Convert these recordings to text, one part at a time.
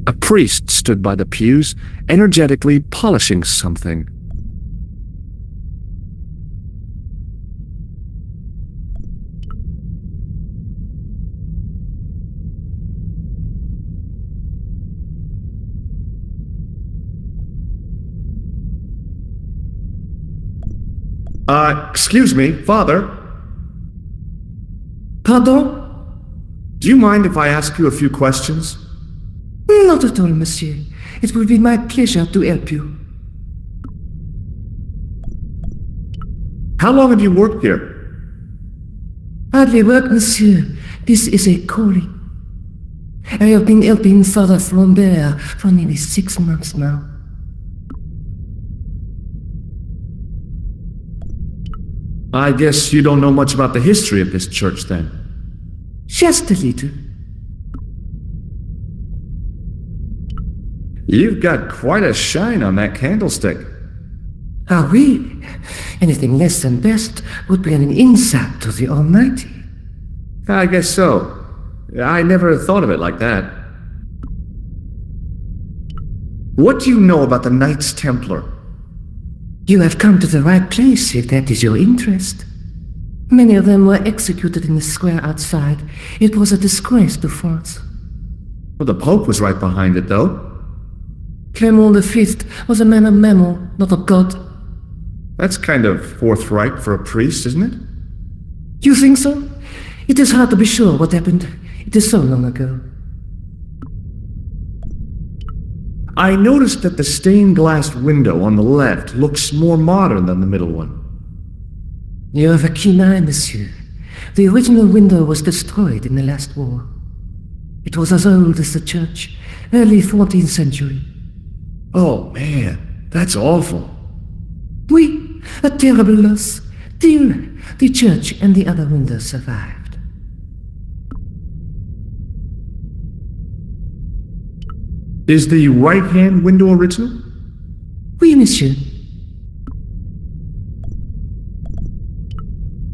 A priest stood by the pews, energetically polishing something. Excuse me, Father. Pardon? Do you mind if I ask you a few questions? Not at all, monsieur. It will be my pleasure to help you. How long have you worked here? Hardly work, monsieur. This is a calling. I have been helping Father Flambert for nearly 6 months now. I guess you don't know much about the history of this church, then. Just a little. You've got quite a shine on that candlestick. Ah oui, anything less than best would be an insult to the Almighty. I guess so. I never thought of it like that. What do you know about the Knights Templar? You have come to the right place if that is your interest. Many of them were executed in the square outside. It was a disgrace to France. Well, the Pope was right behind it, though. Clement V was a man of mammon, not of God. That's kind of forthright for a priest, isn't it? You think so? It is hard to be sure what happened. It is so long ago. I noticed that the stained glass window on the left looks more modern than the middle one. You have a keen eye, monsieur. The original window was destroyed in the last war. It was as old as the church, early 14th century. Oh man, that's awful. Oui, a terrible loss. Still, the church and the other windows survived. Is the right-hand window original? Oui, monsieur.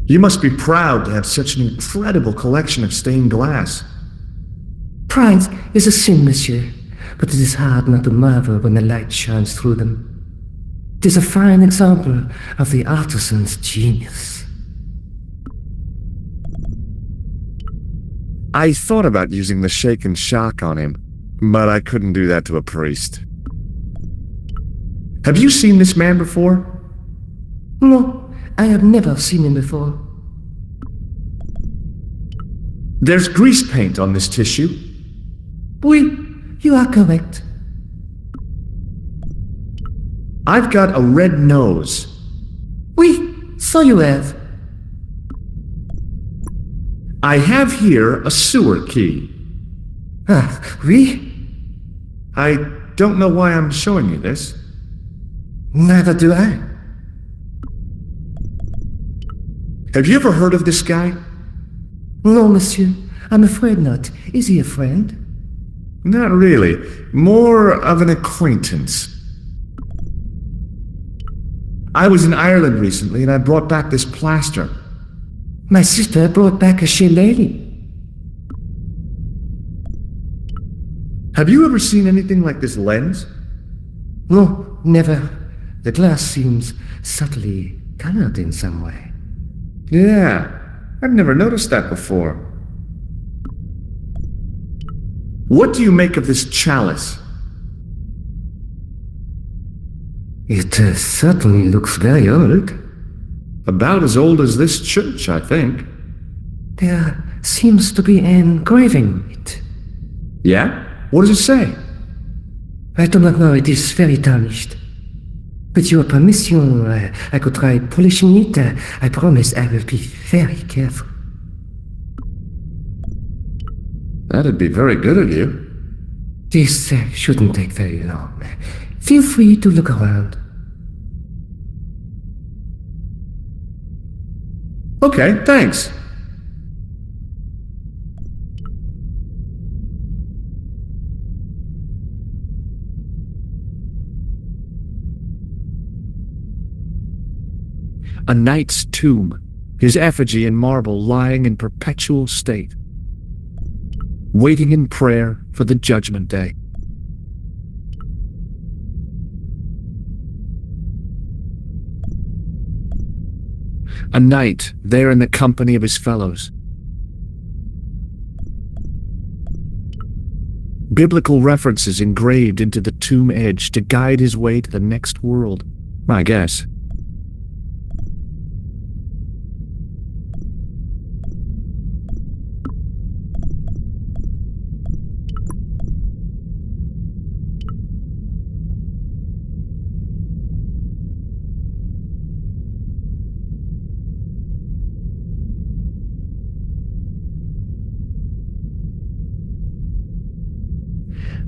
You must be proud to have such an incredible collection of stained glass. Pride is a sin, monsieur, but it is hard not to marvel when the light shines through them. It is a fine example of the artisan's genius. I thought about using the shake and shock on him, but I couldn't do that to a priest. Have you seen this man before? No, I have never seen him before. There's grease paint on this tissue. Oui, you are correct. I've got a red nose. Oui, so you have. I have here a sewer key. Ah, oui? I don't know why I'm showing you this. Neither do I. Have you ever heard of this guy? No, monsieur. I'm afraid not. Is he a friend? Not really. More of an acquaintance. I was in Ireland recently and I brought back this plaster. My sister brought back a shillelagh. Have you ever seen anything like this lens? No, never. The glass seems subtly colored in some way. Yeah, I've never noticed that before. What do you make of this chalice? It certainly looks very old. About as old as this church, I think. There seems to be an engraving on it. Yeah? What does it say? I do not know, it is very tarnished. With your permission, I could try polishing it. I promise I will be very careful. That'd be very good of you. This shouldn't take very long. Feel free to look around. Okay, thanks. A knight's tomb, his effigy in marble lying in perpetual state, waiting in prayer for the judgment day. A knight, there in the company of his fellows. Biblical references engraved into the tomb edge to guide his way to the next world, I guess.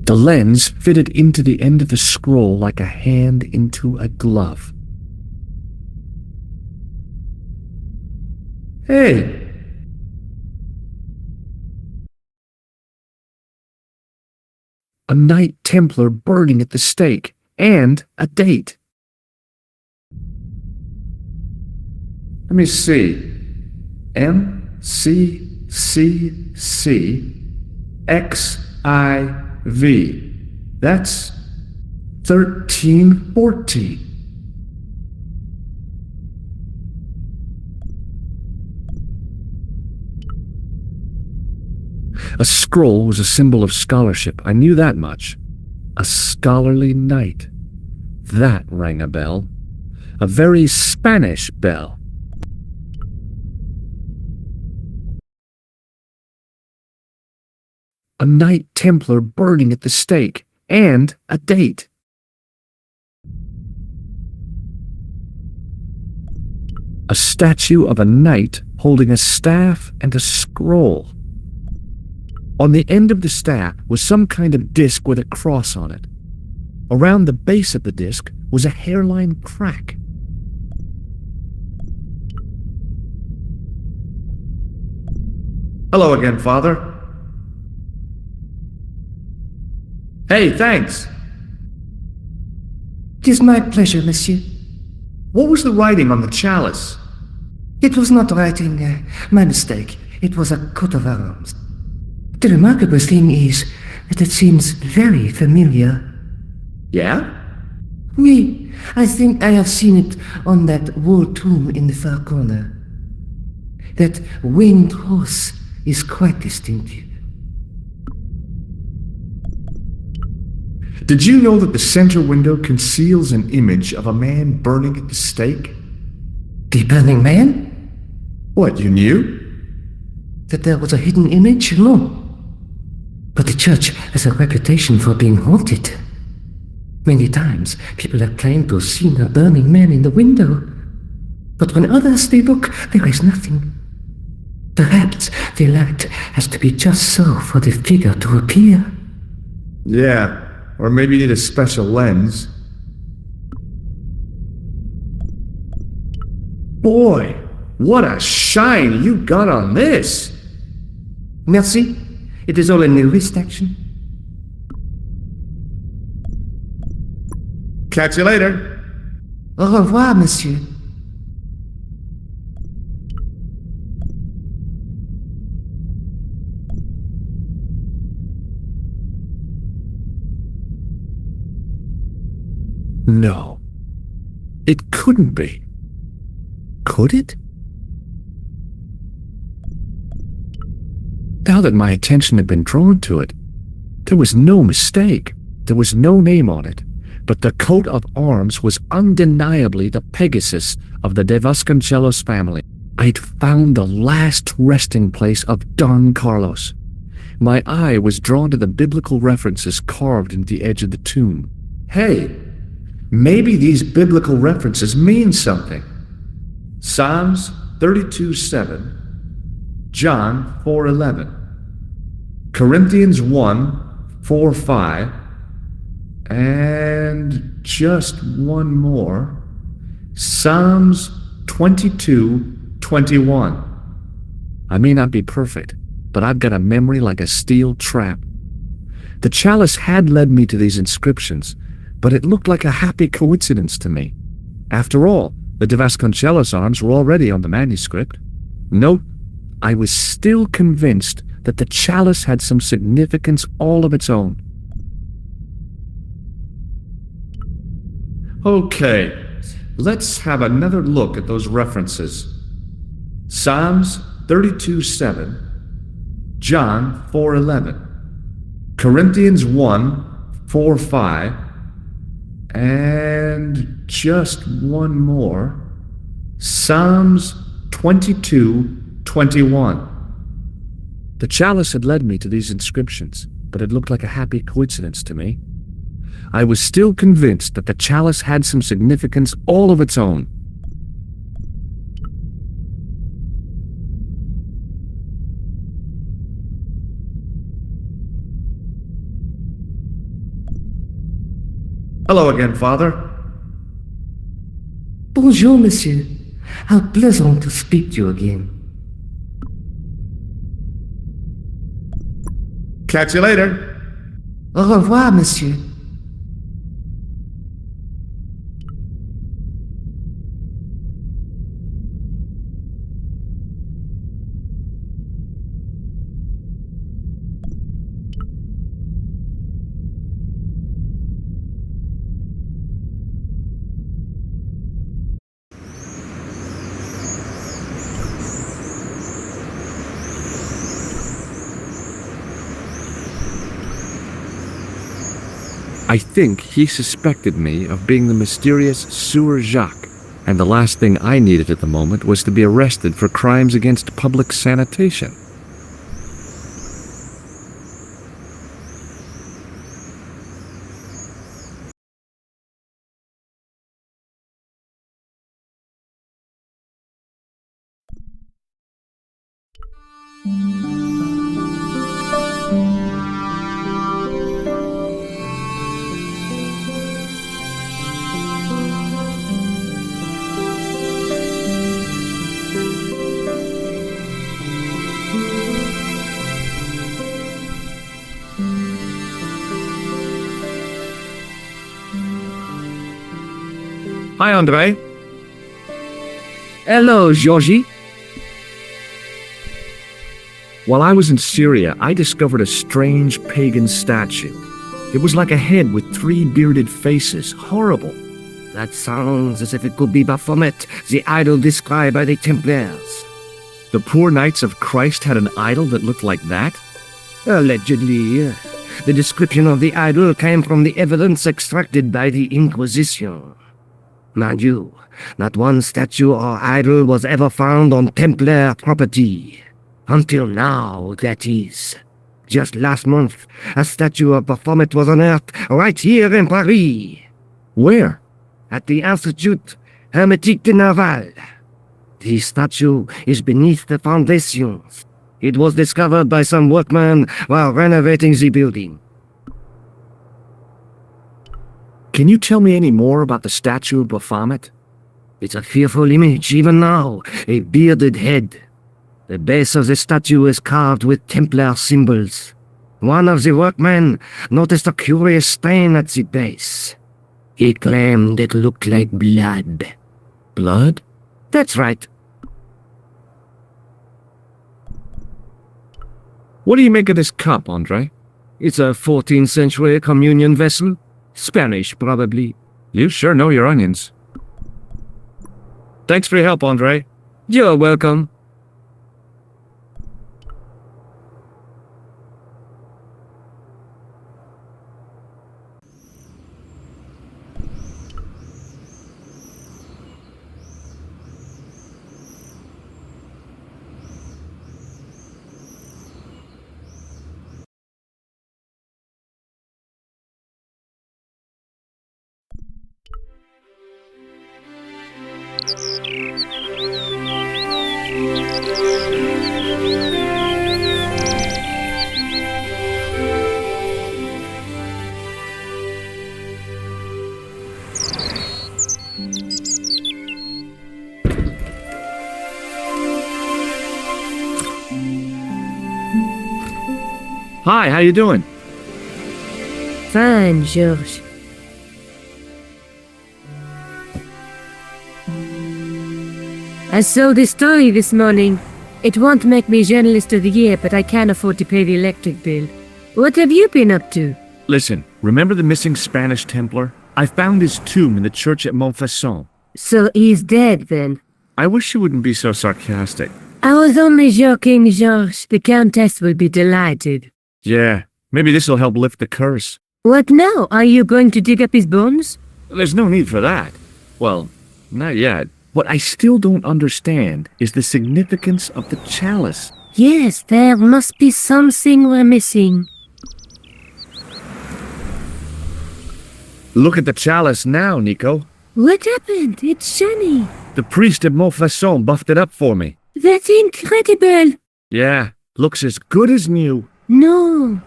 The lens fitted into the end of the scroll like a hand into a glove. Hey! A Knight Templar burning at the stake, and a date. Let me see. MCCCXIV. That's 1314. A scroll was a symbol of scholarship. I knew that much. A scholarly knight. That rang a bell. A very Spanish bell. A Knight Templar burning at the stake, and a date. A statue of a knight holding a staff and a scroll. On the end of the staff was some kind of disc with a cross on it. Around the base of the disc was a hairline crack. Hello again, Father. Hey, thanks. It is my pleasure, monsieur. What was the writing on the chalice? It was not writing, my mistake. It was a coat of arms. The remarkable thing is that it seems very familiar. Yeah? Oui, I think I have seen it on that wall tomb in the far corner. That winged horse is quite distinctive. Did you know that the center window conceals an image of a man burning at the stake? The burning man? What, you knew? That there was a hidden image? No. But the church has a reputation for being haunted. Many times, people have claimed to have seen a burning man in the window. But when others they look, there is nothing. Perhaps the light has to be just so for the figure to appear. Yeah, or maybe you need a special lens. Boy, what a shine you got on this! Merci. It is all in the wrist action. Catch you later. Au revoir, monsieur. No. It couldn't be. Could it? Now that my attention had been drawn to it, there was no mistake. There was no name on it, but the coat of arms was undeniably the Pegasus of the de Vasconcelos family. I'd found the last resting place of Don Carlos. My eye was drawn to the biblical references carved into the edge of the tomb. Hey, maybe these biblical references mean something. Psalms 32:7, John 4:11, Corinthians 1:4-5, and just one more, Psalms 22:21. I may not be perfect, but I've got a memory like a steel trap. The chalice had led me to these inscriptions, but it looked like a happy coincidence to me. After all, the de Vasconcelos arms were already on the manuscript. Note, I was still convinced that the chalice had some significance all of its own. Okay, let's have another look at those references. Psalms 32:7, John 4:11, Corinthians 1:4-5, and just one more, Psalms 22:21. The chalice had led me to these inscriptions, but it looked like a happy coincidence to me. I was still convinced that the chalice had some significance all of its own. Hello again, Father. Bonjour, monsieur. How pleasant to speak to you again. Catch you later. Au revoir, monsieur. I think he suspected me of being the mysterious Sieur Jacques, and the last thing I needed at the moment was to be arrested for crimes against public sanitation. Hi, André. Hello, Georgie. While I was in Syria, I discovered a strange pagan statue. It was like a head with 3 bearded faces. Horrible. That sounds as if it could be Baphomet, the idol described by the Templars. The poor Knights of Christ had an idol that looked like that? Allegedly. The description of the idol came from the evidence extracted by the Inquisition. Mind you, not one statue or idol was ever found on Templar property. Until now, that is. Just last month, a statue of Baphomet was unearthed right here in Paris. Where? At the Institut Hermétique de Naval. The statue is beneath the foundations. It was discovered by some workmen while renovating the building. Can you tell me any more about the statue of Baphomet? It's a fearful image even now, a bearded head. The base of the statue is carved with Templar symbols. One of the workmen noticed a curious stain at the base. He claimed it looked like blood. Blood? That's right. What do you make of this cup, André? It's a 14th century communion vessel. Spanish, probably. You sure know your onions. Thanks for your help, André. You're welcome. Hi, how you doing? Fine, George. I saw this story this morning. It won't make me Journalist of the Year, but I can't afford to pay the electric bill. What have you been up to? Listen, remember the missing Spanish Templar? I found his tomb in the church at Montfaucon. So he's dead, then? I wish you wouldn't be so sarcastic. I was only joking, Georges. The Countess will be delighted. Yeah, maybe this'll help lift the curse. What now? Are you going to dig up his bones? There's no need for that. Well, not yet. What I still don't understand is the significance of the chalice. Yes, there must be something we're missing. Look at the chalice now, Nico. What happened? It's shiny. The priest at Montfaucon buffed it up for me. That's incredible. Yeah, looks as good as new. No.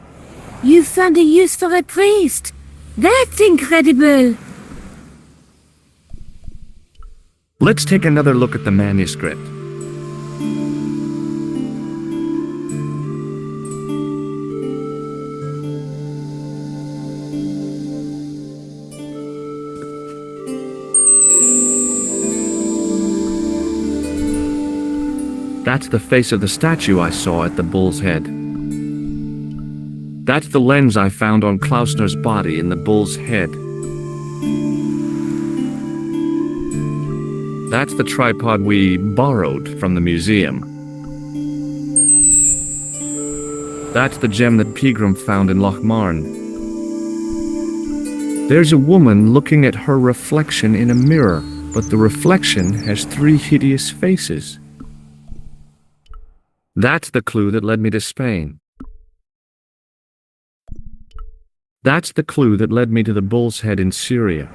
You found a use for a priest. That's incredible. Let's take another look at the manuscript. That's the face of the statue I saw at the bull's head. That's the lens I found on Klausner's body in the bull's head. That's the tripod we borrowed from the museum. That's the gem that Pegram found in Lochmarn. There's a woman looking at her reflection in a mirror, but the reflection has 3 hideous faces. That's the clue that led me to Spain. That's the clue that led me to the bull's head in Syria.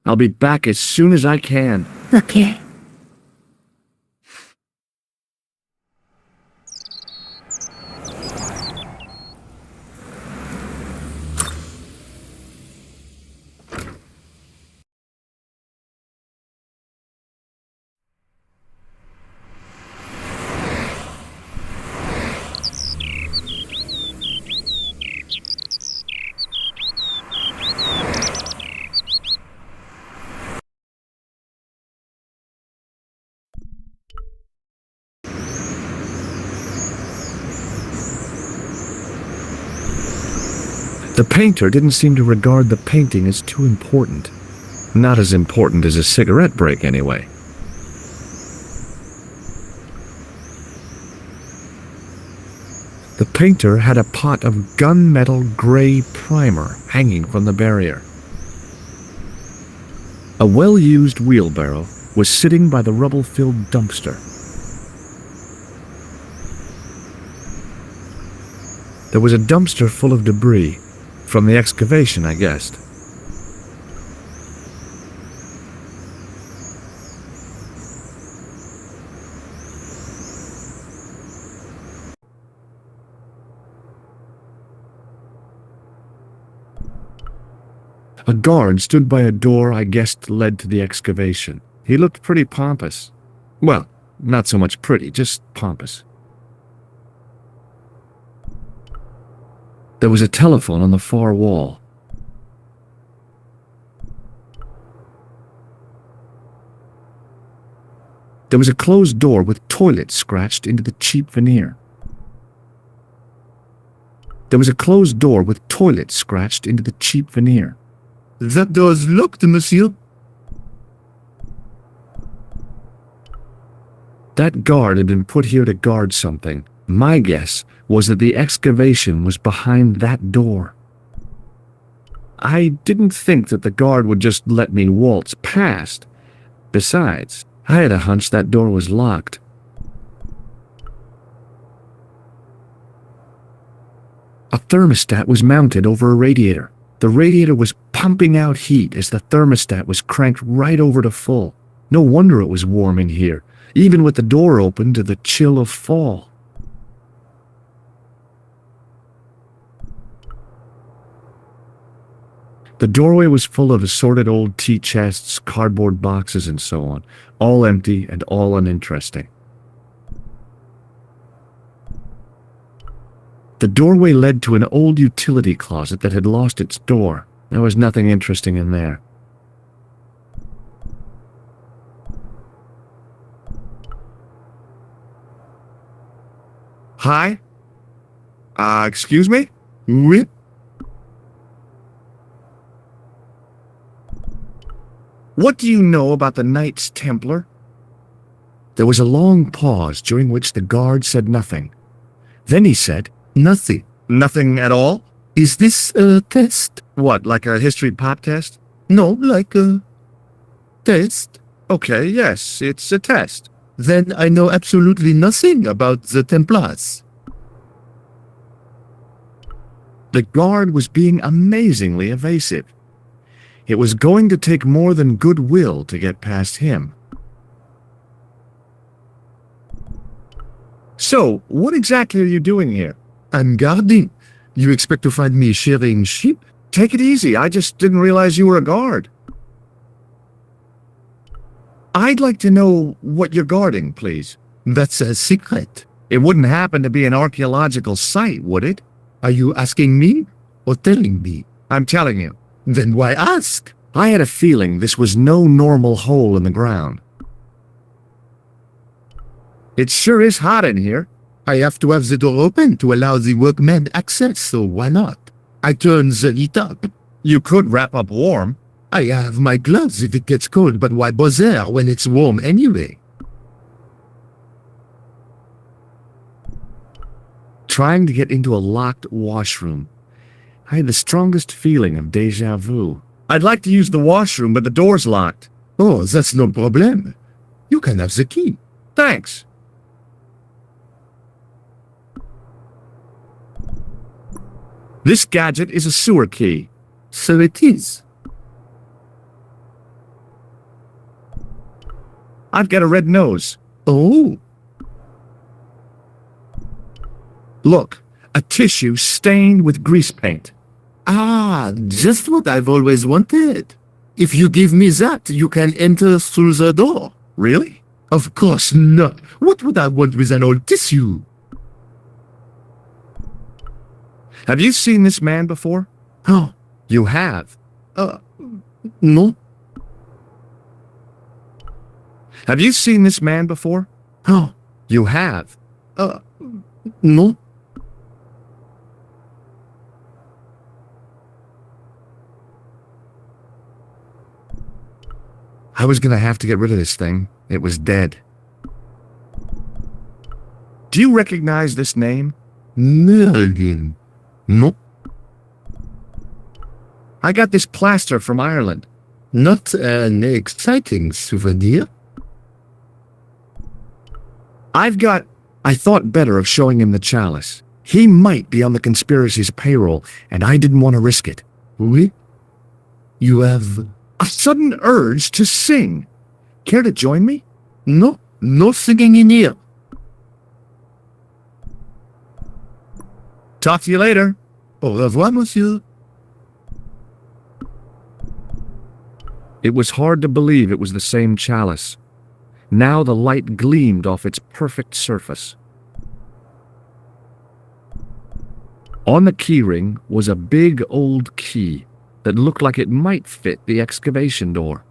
I'll be back as soon as I can. Okay. The painter didn't seem to regard the painting as too important. Not as important as a cigarette break, anyway. The painter had a pot of gunmetal gray primer hanging from the barrier. A well-used wheelbarrow was sitting by the rubble-filled dumpster. There was a dumpster full of debris. From the excavation, I guessed. A guard stood by a door I guessed led to the excavation. He looked pretty pompous. Well, not so much pretty, just pompous. There was a telephone on the far wall. There was a closed door with toilet scratched into the cheap veneer. There was a closed door with toilet scratched into the cheap veneer. That door's locked, monsieur. That guard had been put here to guard something. My guess was that the excavation was behind that door. I didn't think that the guard would just let me waltz past. Besides, I had a hunch that door was locked. A thermostat was mounted over a radiator. The radiator was pumping out heat as the thermostat was cranked right over to full. No wonder it was warm in here, even with the door open to the chill of fall. The doorway was full of assorted old tea chests, cardboard boxes, and so on, all empty and all uninteresting. The doorway led to an old utility closet that had lost its door. There was nothing interesting in there. Hi? Excuse me? Oui. What do you know about the Knights Templar? There was a long pause during which the guard said nothing. Then he said, Nothing. Nothing at all? Is this a test? What, like a history pop test? No, like a test. Okay, yes, it's a test. Then I know absolutely nothing about the Templars. the guard was being amazingly evasive. It was going to take more than goodwill to get past him. So, what exactly are you doing here? I'm guarding. You expect to find me shearing sheep? Take it easy, I just didn't realize you were a guard. I'd like to know what you're guarding, please. That's a secret. It wouldn't happen to be an archaeological site, would it? Are you asking me or telling me? I'm telling you. Then why ask? I had a feeling this was no normal hole in the ground. It sure is hot in here. I have to have the door open to allow the workmen access, so why not? I turn the heat up. You could wrap up warm. I have my gloves if it gets cold, but why bother when it's warm anyway? Trying to get into a locked washroom. I had the strongest feeling of déjà vu. I'd like to use the washroom, but the door's locked. Oh, that's no problem. You can have the key. Thanks. This gadget is a sewer key. So it is. I've got a red nose. Oh, Look, a tissue stained with grease paint. just what I've always wanted. If you give me that, you can enter through the door. Really? Of course not. What would I want with an old tissue? Have you seen this man before? Oh, You have. no. Have you seen this man before? Oh, You have. no. I was gonna have to get rid of this thing. It was dead. Do you recognize this name? Merlin. No. I got this plaster from Ireland. Not an exciting souvenir. I thought better of showing him the chalice. He might be on the conspiracy's payroll, and I didn't want to risk it. Oui. You have... A sudden urge to sing. Care to join me? No, no singing in here. Talk to you later. Au revoir, monsieur. It was hard to believe it was the same chalice. Now the light gleamed off its perfect surface. On the keyring was a big old key that looked like it might fit the excavation door.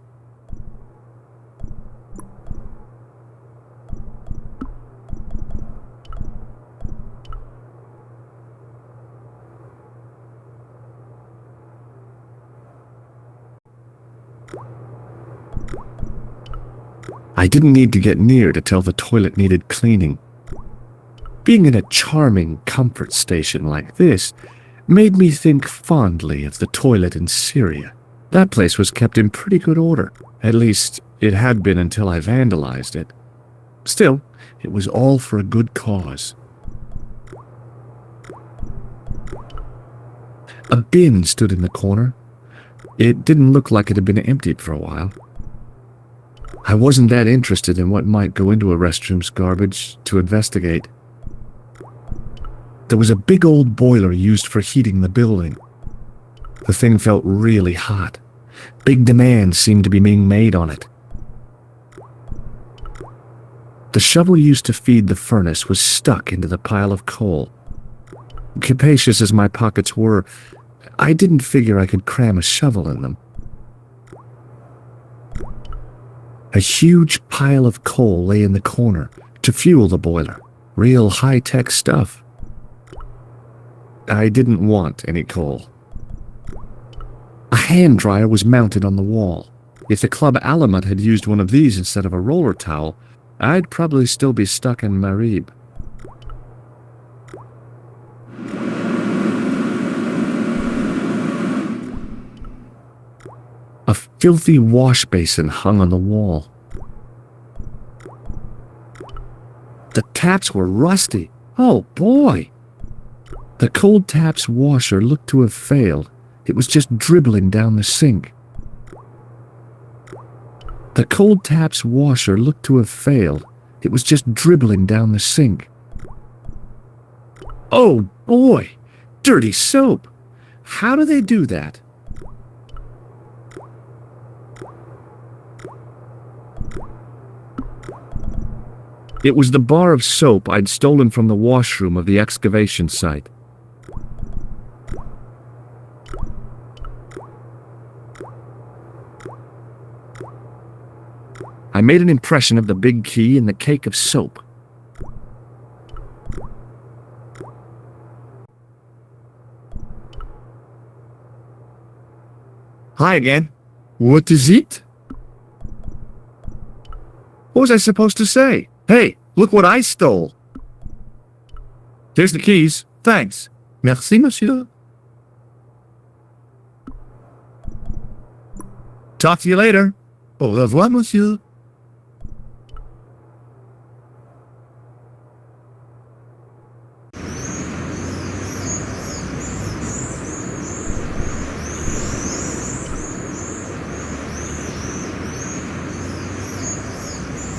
I didn't need to get near to tell the toilet needed cleaning. Being in a charming comfort station like this made me think fondly of the toilet in Syria. That place was kept in pretty good order. At least, it had been until I vandalized it. Still, it was all for a good cause. A bin stood in the corner. It didn't look like it had been emptied for a while. I wasn't that interested in what might go into a restroom's garbage to investigate. There was a big old boiler used for heating the building. The thing felt really hot. Big demands seemed to be being made on it. The shovel used to feed the furnace was stuck into the pile of coal. Capacious as my pockets were, I didn't figure I could cram a shovel in them. A huge pile of coal lay in the corner to fuel the boiler. Real high-tech stuff. I didn't want any coal. A hand dryer was mounted on the wall. If the Club Alamut had used one of these instead of a roller towel, I'd probably still be stuck in Marib. A filthy wash basin hung on the wall. The taps were rusty. Oh boy! The cold taps washer looked to have failed. It was just dribbling down the sink. The cold taps washer looked to have failed. It was just dribbling down the sink. Oh boy! Dirty soap! How do they do that? It was the bar of soap I'd stolen from the washroom of the excavation site. I made an impression of the big key in the cake of soap. Hi again. What is it? What was I supposed to say? Hey, look what I stole. Here's the keys. Thanks. Merci, monsieur. Talk to you later. Au revoir, monsieur.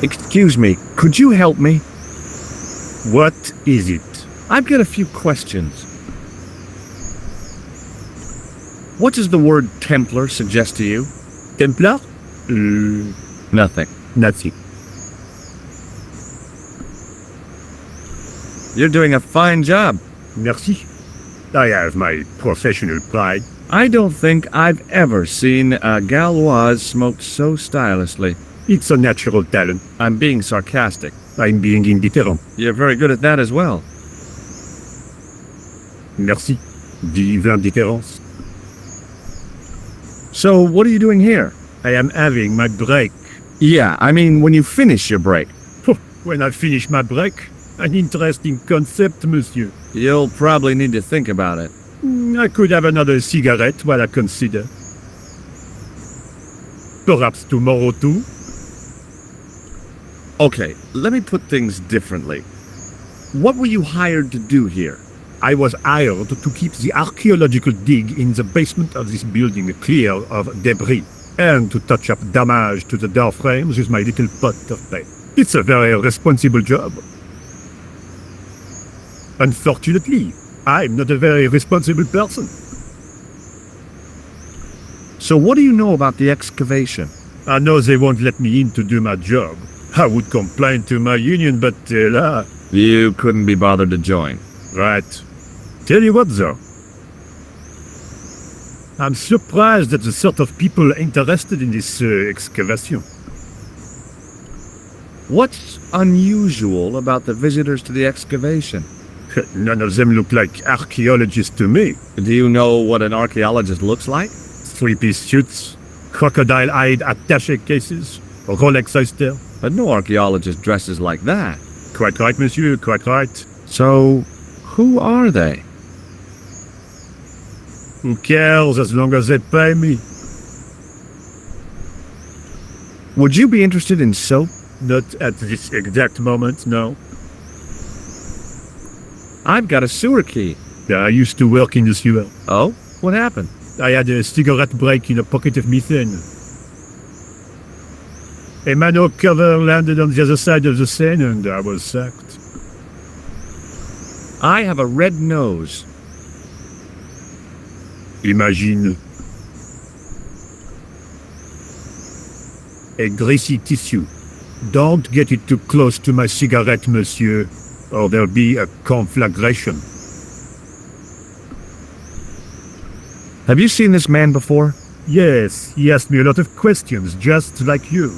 Excuse me, could you help me? What is it? I've got a few questions. What does the word Templar suggest to you? Templar? Nothing. Nothing. You're doing a fine job. Merci. I have my professional pride. I don't think I've ever seen a Gauloise smoked so stylishly. It's a natural talent. I'm being sarcastic. I'm being indifferent. You're very good at that as well. Merci. Vive l'indifférence. So, what are you doing here? I am having my break. Yeah, I mean when you finish your break. When I finish my break? An interesting concept, monsieur. You'll probably need to think about it. I could have another cigarette while I consider. Perhaps tomorrow too? Okay, let me put things differently. What were you hired to do here? I was hired to keep the archaeological dig in the basement of this building clear of debris, and to touch up damage to the door frames with my little pot of paint. It's a very responsible job. Unfortunately, I'm not a very responsible person. So what do you know about the excavation? I know they won't let me in to do my job. I would complain to my union, but you couldn't be bothered to join. Right. Tell you what, though. I'm surprised at the sort of people interested in this excavation. What's unusual about the visitors to the excavation? None of them look like archaeologists to me. Do you know what an archaeologist looks like? Three-piece suits, crocodile-eyed attaché cases, Rolex oyster. But no archaeologist dresses like that. Quite right, monsieur, quite right. So, who are they? Who cares as long as they pay me? Would you be interested in soap? Not at this exact moment, no. I've got a sewer key. I used to work in the sewer. Oh? What happened? I had a cigarette break in a pocket of methane. A manhole cover landed on the other side of the Seine and I was sacked. I have a red nose. Imagine. A greasy tissue. Don't get it too close to my cigarette, monsieur, or there'll be a conflagration. Have you seen this man before? Yes, he asked me a lot of questions, just like you.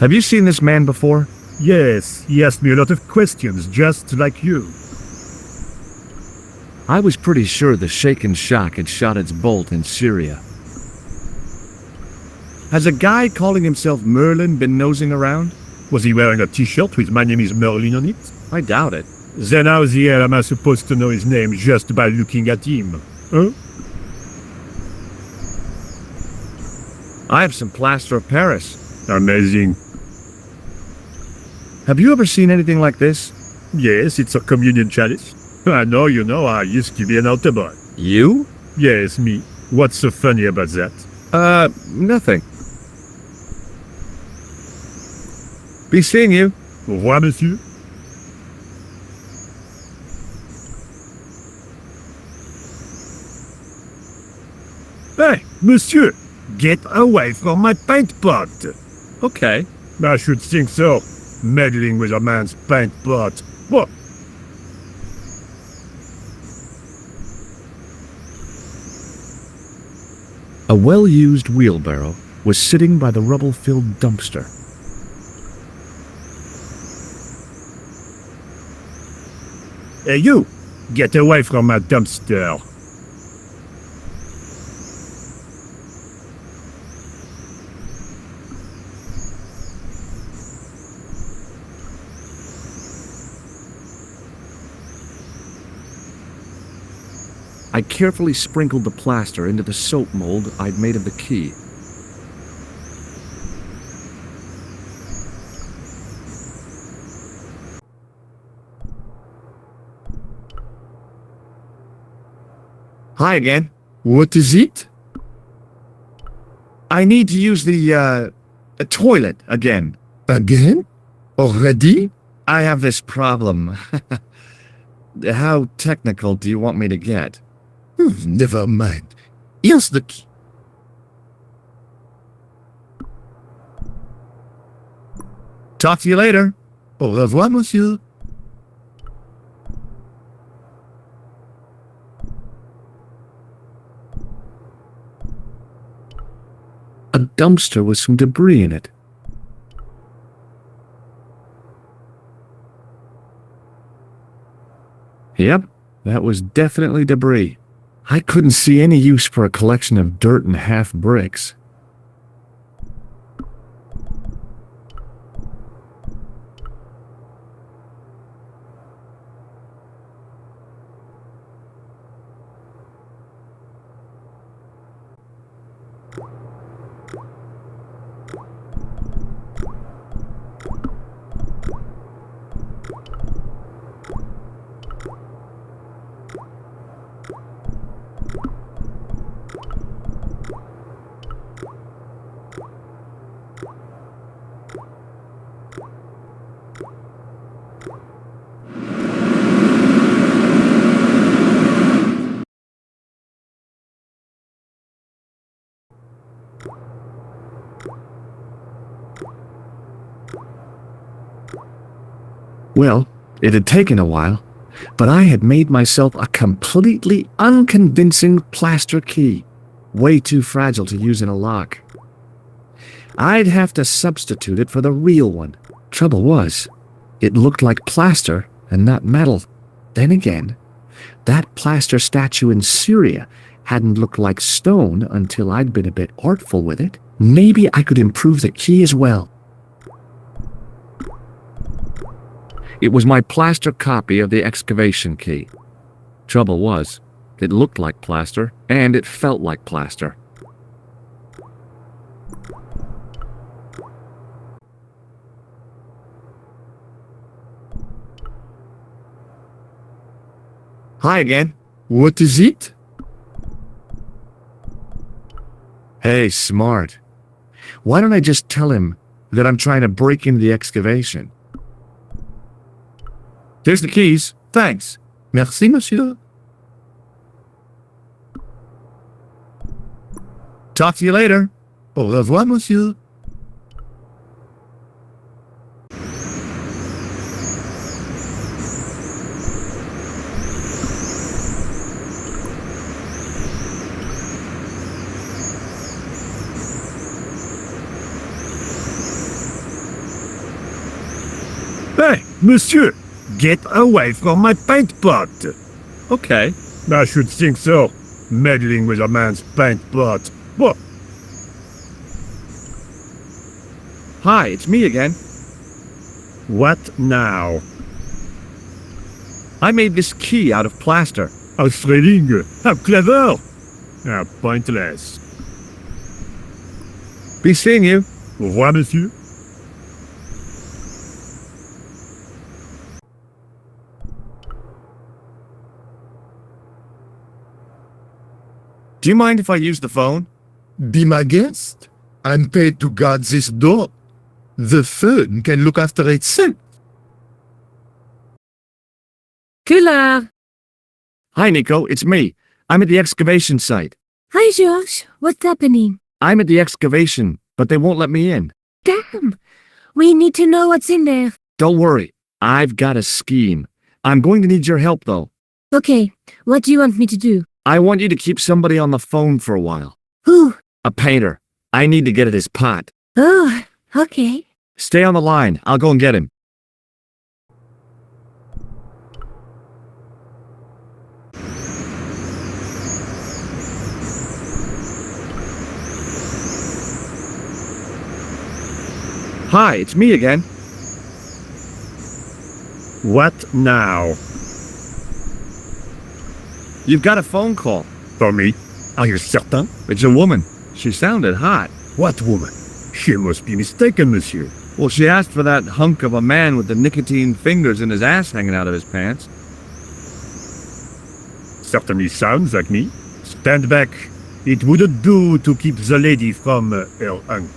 Have you seen this man before? Yes, he asked me a lot of questions, just like you. I was pretty sure the shaken shock had shot its bolt in Syria. Has a guy calling himself Merlin been nosing around? Was he wearing a t-shirt with "My name is Merlin" on it? I doubt it. Then how the hell am I supposed to know his name just by looking at him? Huh? I have some plaster of Paris. Amazing. Have you ever seen anything like this? Yes, it's a communion chalice. I know, I used to be an altar boy. You? Yes, me. What's so funny about that? Nothing. Be seeing you. Au revoir, monsieur. Hey, monsieur! Get away from my paint pot! Okay. I should think so. Meddling with a man's paint pot. What? A well-used wheelbarrow was sitting by the rubble-filled dumpster. Hey, you! Get away from my dumpster! I carefully sprinkled the plaster into the soap mold I'd made of the key. Hi again. What is it? I need to use the toilet again. Again? Already? I have this problem. How technical do you want me to get? Never mind. Here's the key. Talk to you later. Au revoir, monsieur. A dumpster with some debris in it. Yep, that was definitely debris. I couldn't see any use for a collection of dirt and half bricks. Well, it had taken a while, but I had made myself a completely unconvincing plaster key, way too fragile to use in a lock. I'd have to substitute it for the real one. Trouble was, it looked like plaster and not metal. Then again, that plaster statue in Syria hadn't looked like stone until I'd been a bit artful with it. Maybe I could improve the key as well. It was my plaster copy of the excavation key. Trouble was, it looked like plaster, and it felt like plaster. Hi again. What is it? Hey, smart. Why don't I just tell him that I'm trying to break into the excavation? Here's the keys. Thanks. Merci, monsieur. Talk to you later. Au revoir, monsieur. Hey, monsieur! Get away from my paint pot! Okay. I should think so. Meddling with a man's paint pot. What? Hi, it's me again. What now? I made this key out of plaster. A threading? How clever! How pointless. Be seeing you. Au revoir, monsieur. Do you mind if I use the phone? Be my guest. I'm paid to guard this door. The phone can look after itself. Couleur. Hi, Nico. It's me. I'm at the excavation site. Hi, Georges. What's happening? I'm at the excavation, but they won't let me in. Damn. We need to know what's in there. Don't worry. I've got a scheme. I'm going to need your help, though. Okay, what do you want me to do? I want you to keep somebody on the phone for a while. Who? A painter. I need to get at his pot. Oh, okay. Stay on the line. I'll go and get him. Hi, it's me again. What now? You've got a phone call. For me? Are you certain? It's a woman. She sounded hot. What woman? She must be mistaken, monsieur. Well, she asked for that hunk of a man with the nicotine fingers and his ass hanging out of his pants. Certainly sounds like me. Stand back. It wouldn't do to keep the lady from her hunk.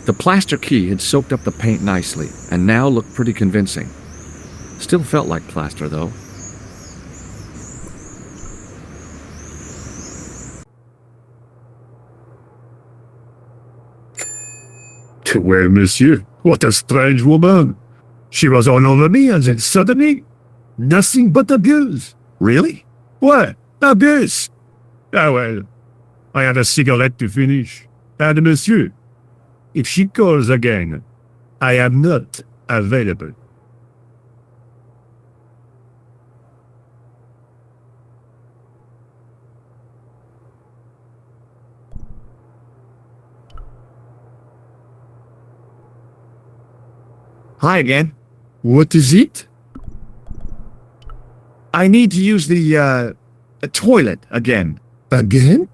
The plaster key had soaked up the paint nicely, and now looked pretty convincing. Still felt like plaster, though. Well, monsieur, what a strange woman. She was all over me, and then suddenly, nothing but abuse. Really? What? Abuse? Ah well, I had a cigarette to finish. And monsieur, if she calls again, I am not available. Hi again. What is it? I need to use the toilet again. Again?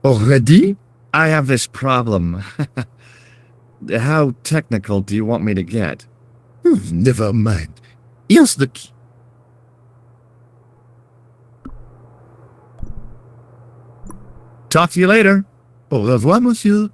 Already? I have this problem. How technical do you want me to get? Never mind. Here's the key. Talk to you later. Au revoir, monsieur.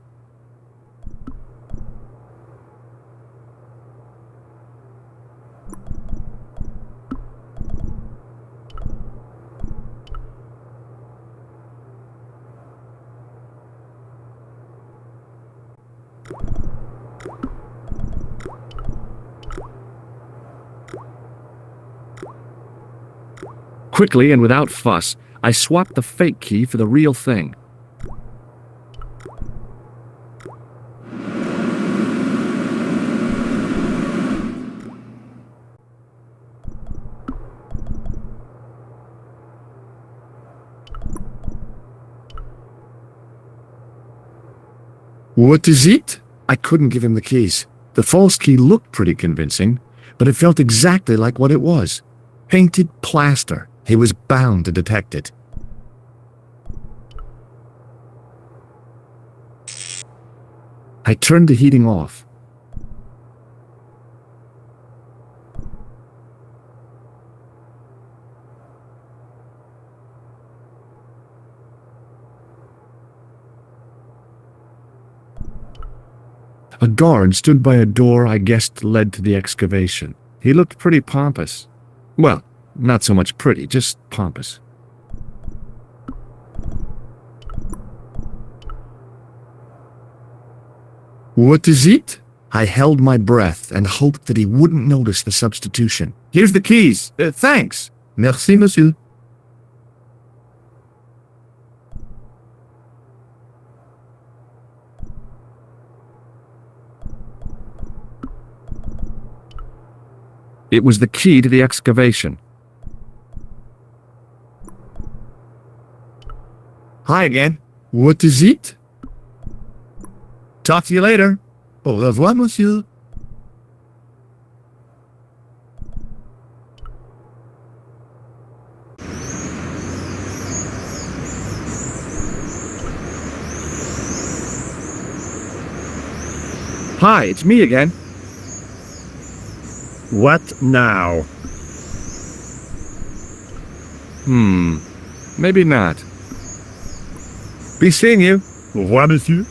Quickly and without fuss, I swapped the fake key for the real thing. What is it? I couldn't give him the keys. The false key looked pretty convincing, but it felt exactly like what it was. Painted plaster. He was bound to detect it. I turned the heating off. A guard stood by a door I guessed led to the excavation. He looked pretty pompous. Well, not so much pretty, just pompous. What is it? I held my breath and hoped that he wouldn't notice the substitution. Here's the keys. Thanks. Merci, monsieur. It was the key to the excavation. Hi again. What is it? Talk to you later. Au revoir, monsieur. Hi, it's me again. What now? Maybe not. Be seeing you. Au revoir, monsieur.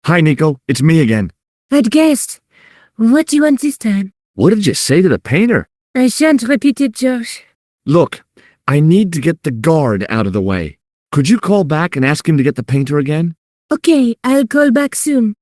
Hi, Nico. It's me again. I'd guessed. What do you want this time? What did you say to the painter? I shan't repeat it, Josh. Look, I need to get the guard out of the way. Could you call back and ask him to get the painter again? Okay, I'll call back soon.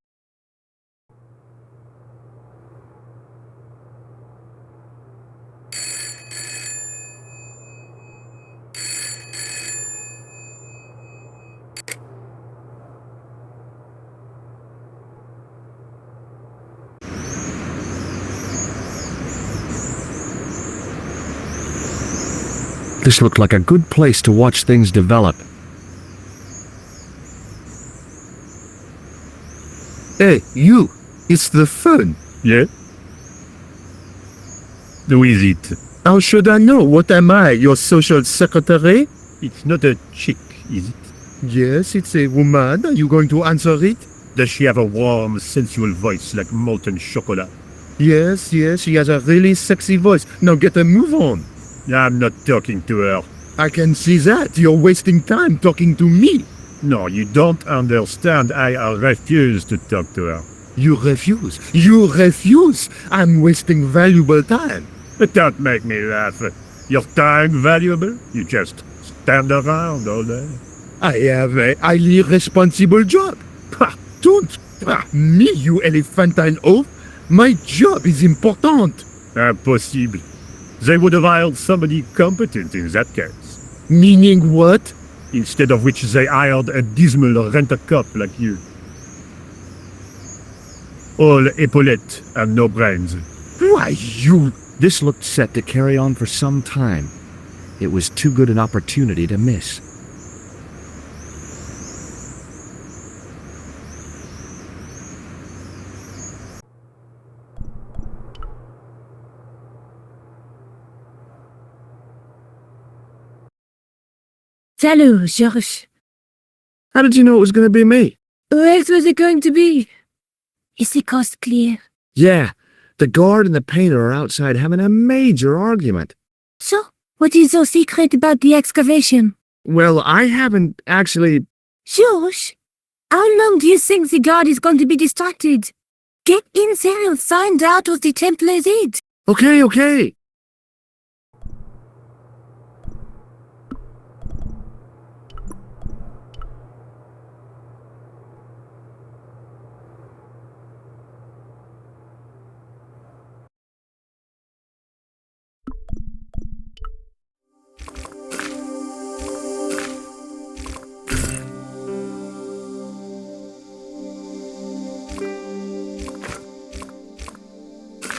This looked like a good place to watch things develop. Hey, you! It's the phone. Yeah? Who is it? How should I know? What am I, your social secretary? It's not a chick, is it? Yes, it's a woman. Are you going to answer it? Does she have a warm, sensual voice like molten chocolate? Yes, she has a really sexy voice. Now get a move on. I'm not talking to her. I can see that. You're wasting time talking to me. No, you don't understand. I refuse to talk to her. You refuse. You refuse. I'm wasting valuable time. But don't make me laugh. Your time valuable? You just stand around all day. I have a highly responsible job. Ha, don't. Me, you elephantine oaf. My job is important. Impossible. They would have hired somebody competent in that case. Meaning what? Instead of which they hired a dismal rent-a-cop like you. All epaulettes and no brains. Why, you... This looked set to carry on for some time. It was too good an opportunity to miss. Salut, Georges. How did you know it was going to be me? Who else was it going to be? Is the coast clear? Yeah, the guard and the painter are outside having a major argument. So, what is so secret about the excavation? Well, I haven't actually... Georges, how long do you think the guard is going to be distracted? Get in there and find out what the Templars did. Okay.